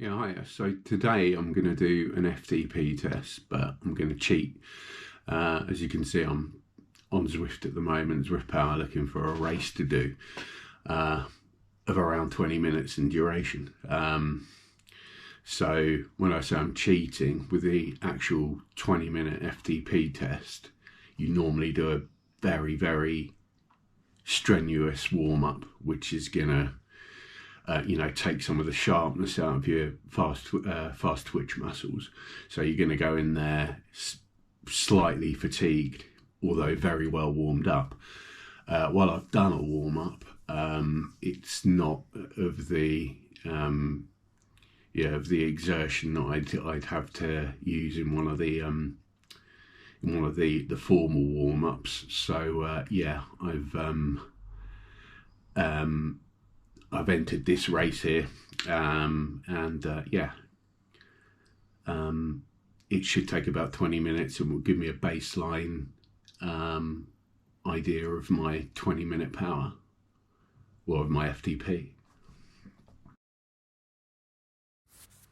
Yeah, hi. So today I'm going to do an FTP test, but I'm going to cheat. As you can see, I'm on Zwift at the moment, Zwift Power, looking for a race to do of around 20 minutes in duration. So when I say I'm cheating with the actual 20-minute FTP test, you normally do a very, very strenuous warm up, which is going to take some of the sharpness out of your fast twitch muscles. So you're going to go in there slightly fatigued, although very well warmed up. While I've done a warm up, it's not of the of the exertion that I'd have to use in one of the formal warm ups. So I've entered this race here, it should take about 20 minutes and will give me a baseline idea of my 20-minute power, or of my FTP.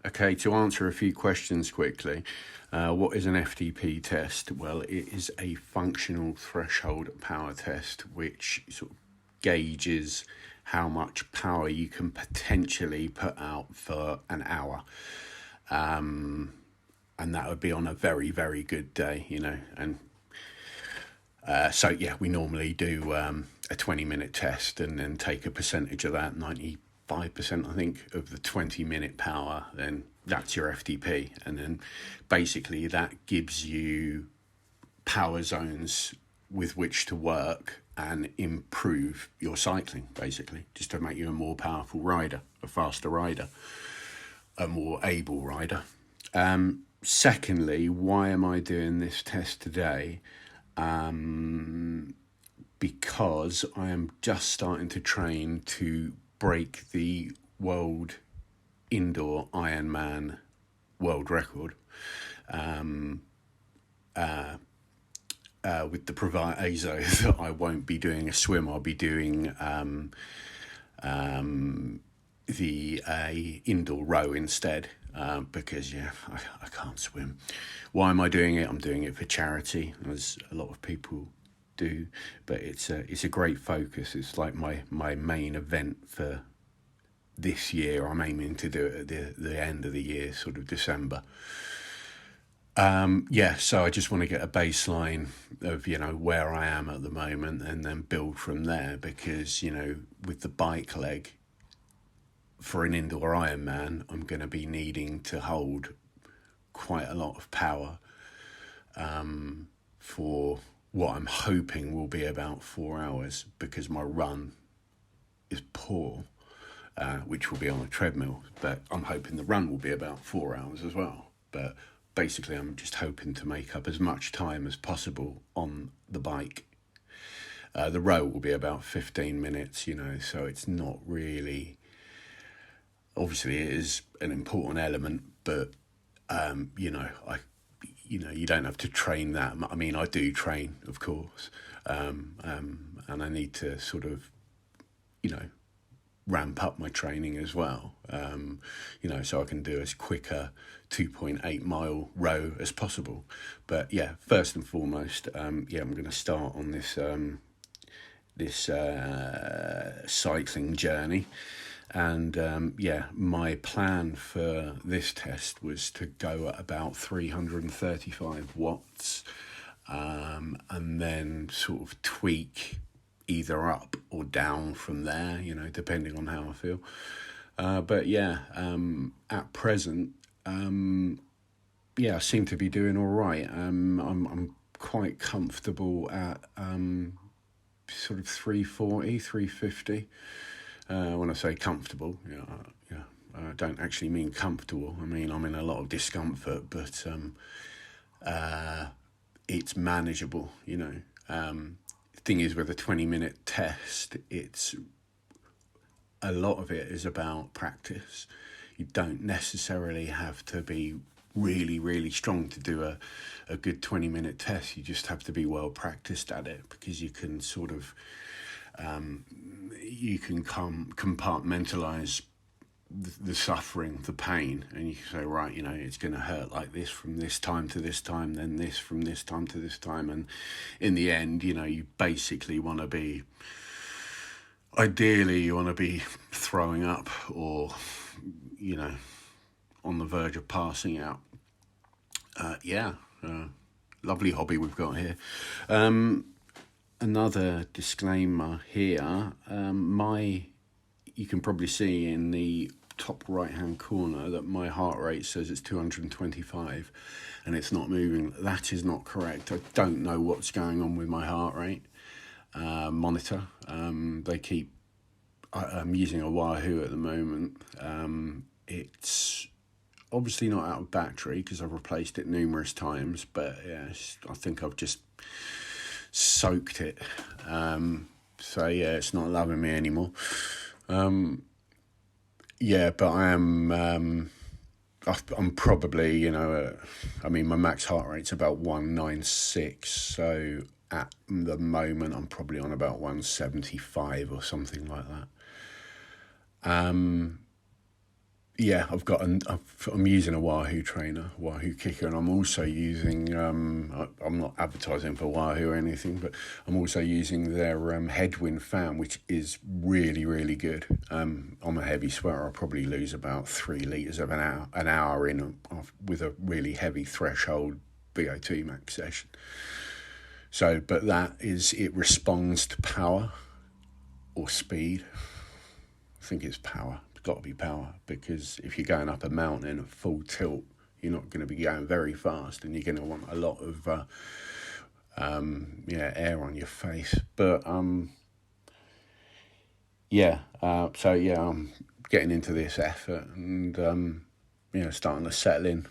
Okay, to answer a few questions quickly, what is an FTP test? Well, it is a functional threshold power test which sort of gauges how much power you can potentially put out for an hour. And that would be on a very, very good day, and we normally do a 20-minute test and then take a percentage of that, 95% I think of the 20-minute power, then that's your FTP. And then basically that gives you power zones with which to work and improve your cycling, basically, just to make you a more powerful rider, a faster rider, a more able rider. Secondly, why am I doing this test today? Because I am just starting to train to break the world indoor IRONMAN world record, with the proviso that I won't be doing a swim. I'll be doing the indoor row instead, because I can't swim. Why am I doing it? I'm doing it for charity, as a lot of people do, but it's a great focus. It's like my main event for this year. I'm aiming to do it at the end of the year, sort of December. So I just want to get a baseline of, where I am at the moment and then build from there, because, with the bike leg for an indoor Ironman, I'm going to be needing to hold quite a lot of power for what I'm hoping will be about 4 hours, because my run is poor, which will be on a treadmill, but I'm hoping the run will be about 4 hours as well. But basically, I'm just hoping to make up as much time as possible on the bike. The row will be about 15 minutes, so it's not really... Obviously, it is an important element, but, you don't have to train that. I mean, I do train, of course, and I need to sort of, ramp up my training as well, so I can do as quick a 2.8 mile row as possible. But first and foremost, I'm going to start on this cycling journey. And my plan for this test was to go at about 335 watts, and then sort of tweak either up or down from there, depending on how I feel. At present, I seem to be doing all right. I'm quite comfortable at sort of 340, 350. When I say comfortable, I don't actually mean comfortable. I mean, I'm in a lot of discomfort, but it's manageable, Thing is, with a 20-minute test, a lot of it is about practice. You don't necessarily have to be really, really strong to do a good 20-minute test. You just have to be well practiced at it, because you can sort of... you can compartmentalize the suffering, the pain, and you can say, right, you know, it's going to hurt like this from this time to this time, then this from this time to this time, and in the end, you know, you basically want to be, ideally you want to be throwing up or, you know, on the verge of passing out. Lovely hobby we've got here. Another disclaimer here, you can probably see in the top right hand corner that my heart rate says it's 225 and it's not moving. That is not correct. I don't know what's going on with my heart rate monitor. I'm using a Wahoo at the moment. It's obviously not out of battery because I've replaced it numerous times, but yeah, I think I've just soaked it. So yeah, it's not loving me anymore. But I am, I'm probably, you know, I mean, my max heart rate's about 196, so at the moment I'm probably on about 175 or something like that. I'm using a Wahoo trainer, Wahoo kicker, and I'm also using, I'm not advertising for Wahoo or anything, but I'm also using their headwind fan, which is really, really good. I'm a heavy sweater. I'll probably lose about 3 litres of an hour in with a really heavy threshold VO2 max session. So, but it responds to power or speed. I think it's power. Got to be power, because if you're going up a mountain at full tilt, you're not going to be going very fast, and you're going to want a lot of air on your face. But I'm getting into this effort and starting to settle in.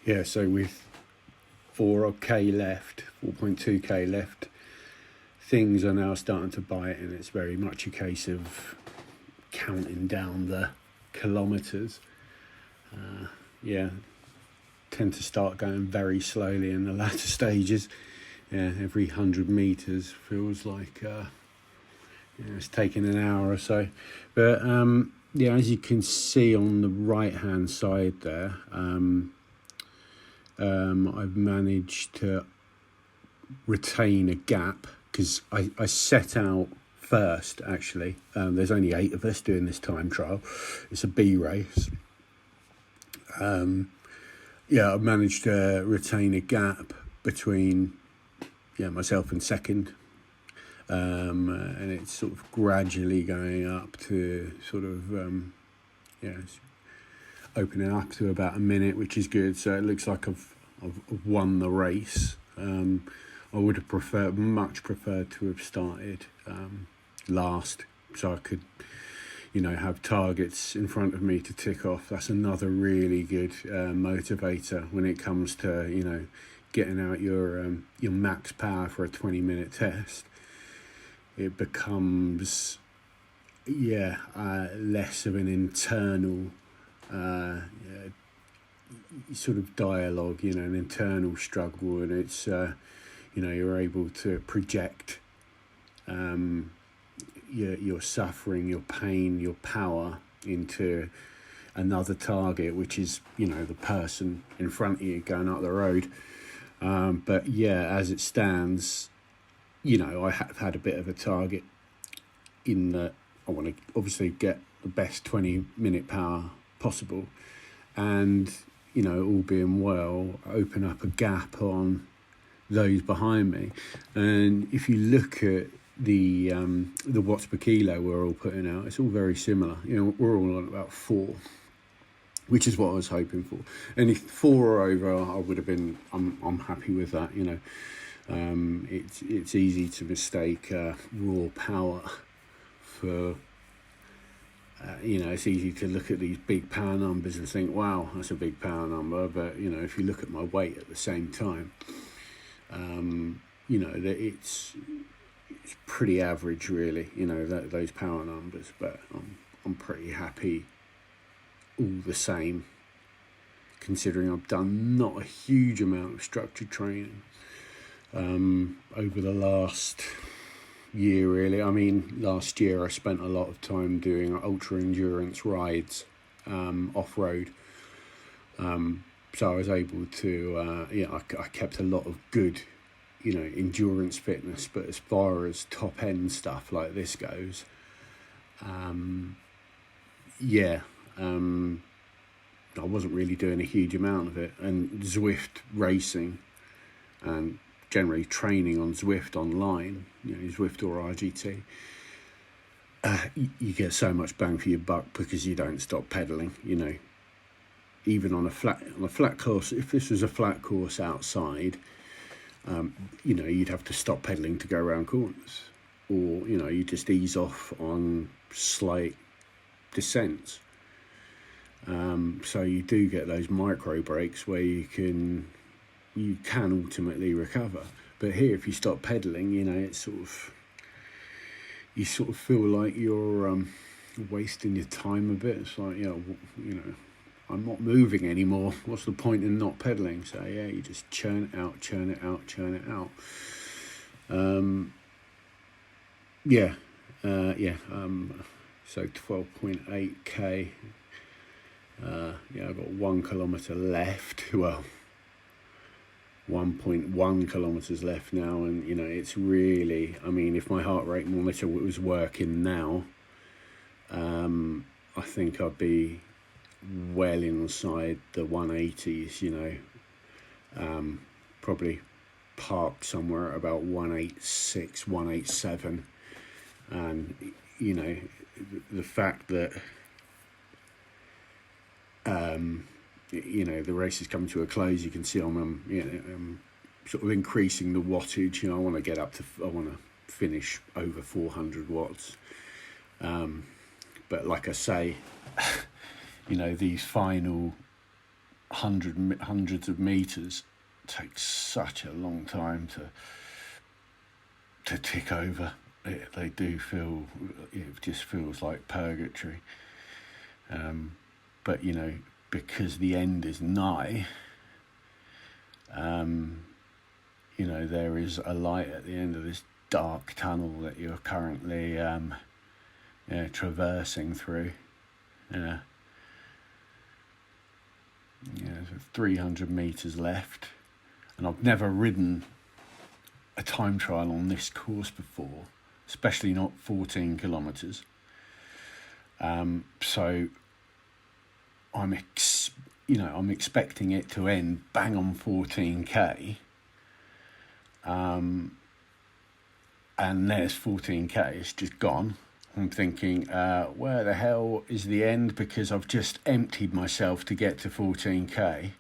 Yeah, so with 4k left, 4.2k left, things are now starting to bite, and it's very much a case of counting down the kilometres. Yeah, tend to start going very slowly in the latter stages. Yeah, every 100 metres feels like it's taking an hour or so. But yeah, as you can see on the right hand side there, I've managed to retain a gap, because I set out first, actually. There's only 8 of us doing this time trial. It's a B race. Yeah, I've managed to retain a gap between myself and second, and it's sort of gradually going up to sort of it's opening up to about a minute, which is good. So it looks like I've won the race. I would have much preferred to have started last, so I could have targets in front of me to tick off. That's another really good motivator when it comes to getting out your max power for a 20-minute test. It becomes less of an internal sort of dialogue, an internal struggle, and it's you're able to project your suffering, your pain, your power into another target, which is the person in front of you going up the road. But yeah, as it stands, I have had a bit of a target in that I want to obviously get the best 20-minute power possible, and all being well, open up a gap on those behind me. And if you look at the watts per kilo we're all putting out, it's all very similar. We're all on about 4, which is what I was hoping for. And if 4 or over, I would have been. I'm happy with that. It's easy to mistake raw power for. It's easy to look at these big power numbers and think, wow, that's a big power number. But if you look at my weight at the same time, that it's pretty average, really. Those power numbers. But I'm pretty happy all the same, considering I've done not a huge amount of structured training over the last year, really. I mean, last year I spent a lot of time doing ultra endurance rides off-road, so I was able to I kept a lot of good endurance fitness. But as far as top end stuff like this goes, I wasn't really doing a huge amount of it. And Zwift racing and generally training on Zwift online, Zwift or RGT, you get so much bang for your buck because you don't stop pedaling. Even on a flat course, if this was a flat course outside, you'd have to stop pedaling to go around corners, or you just ease off on slight descents. So you do get those micro breaks where you can ultimately recover. But here, if you stop pedaling, it's you sort of feel like you're wasting your time a bit. It's like, I'm not moving anymore. What's the point in not pedaling? So yeah, you just churn it out. So 12.8k. I've got 1 kilometre left. Well, 1.1 kilometres left now, and it's really, if my heart rate monitor was working now, I think I'd be well inside the 180s. Probably parked somewhere at about 186, 187, and the fact that the race is coming to a close, you can see I'm sort of increasing the wattage. I want to finish over 400 watts. But like I say, these final hundreds of meters takes such a long time to tick over. They do feel, it just feels like purgatory. But you know, because the end is nigh, you know, there is a light at the end of this dark tunnel that you're currently traversing through. Yeah, 300 meters left, and I've never ridden a time trial on this course before, especially not 14 kilometers. So I'm expecting it to end bang on 14k, and there's 14k, it's just gone. I'm thinking, where the hell is the end? Because I've just emptied myself to get to 14k,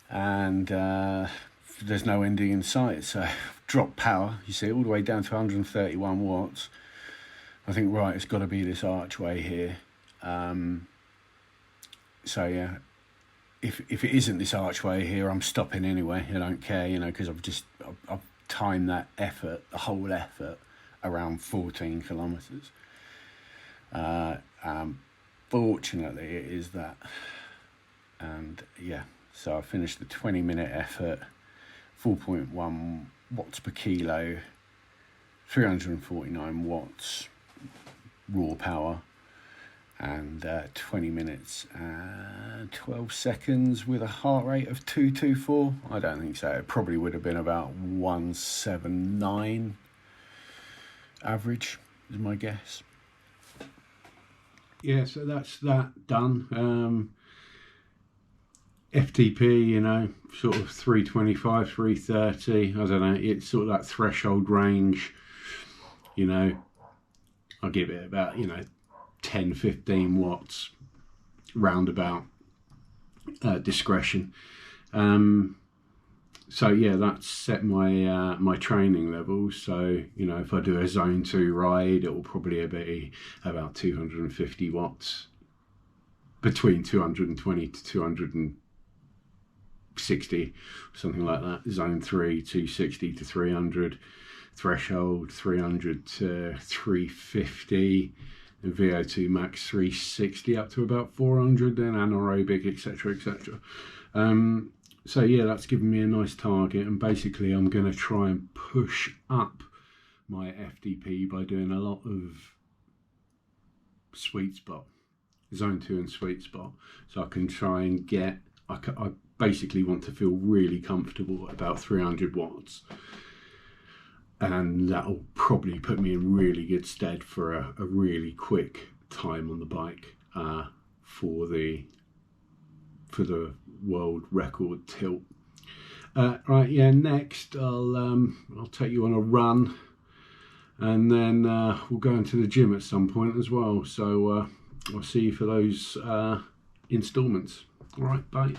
and there's no ending in sight. So I've dropped power, you see, all the way down to 131 watts. I think, right, it's got to be this archway here. So yeah, if it isn't this archway here, I'm stopping anyway. I don't care, you know, because I've timed that effort, the whole effort, around 14 kilometers. Fortunately, it is that. And yeah, so I finished the 20-minute effort, 4.1 watts per kilo, 349 watts raw power, and 20 minutes and 12 seconds with a heart rate of 224. I don't think so. It probably would have been about 179 average, is my guess. Yeah, so that's that done. FTP, you know, sort of 325, 330. I don't know, it's sort of that threshold range, you know. I'll give it about, you know, 10, 15 watts roundabout, discretion. So yeah, that's set my my training levels. So, you know, if I do a zone 2 ride, it will probably be about 250 watts, between 220 to 260, something like that. Zone 3, 260 to 300, threshold 300 to 350, and VO2 max 360 up to about 400, then anaerobic, etc, etc. So yeah, that's given me a nice target, and basically I'm going to try and push up my FTP by doing a lot of sweet spot, zone 2 and sweet spot, so I can try and get, I basically want to feel really comfortable at about 300 watts, and that'll probably put me in really good stead for a really quick time on the bike, for the world record tilt. Right, yeah, next I'll take you on a run, and then we'll go into the gym at some point as well. So I'll see you for those installments. All right, bye.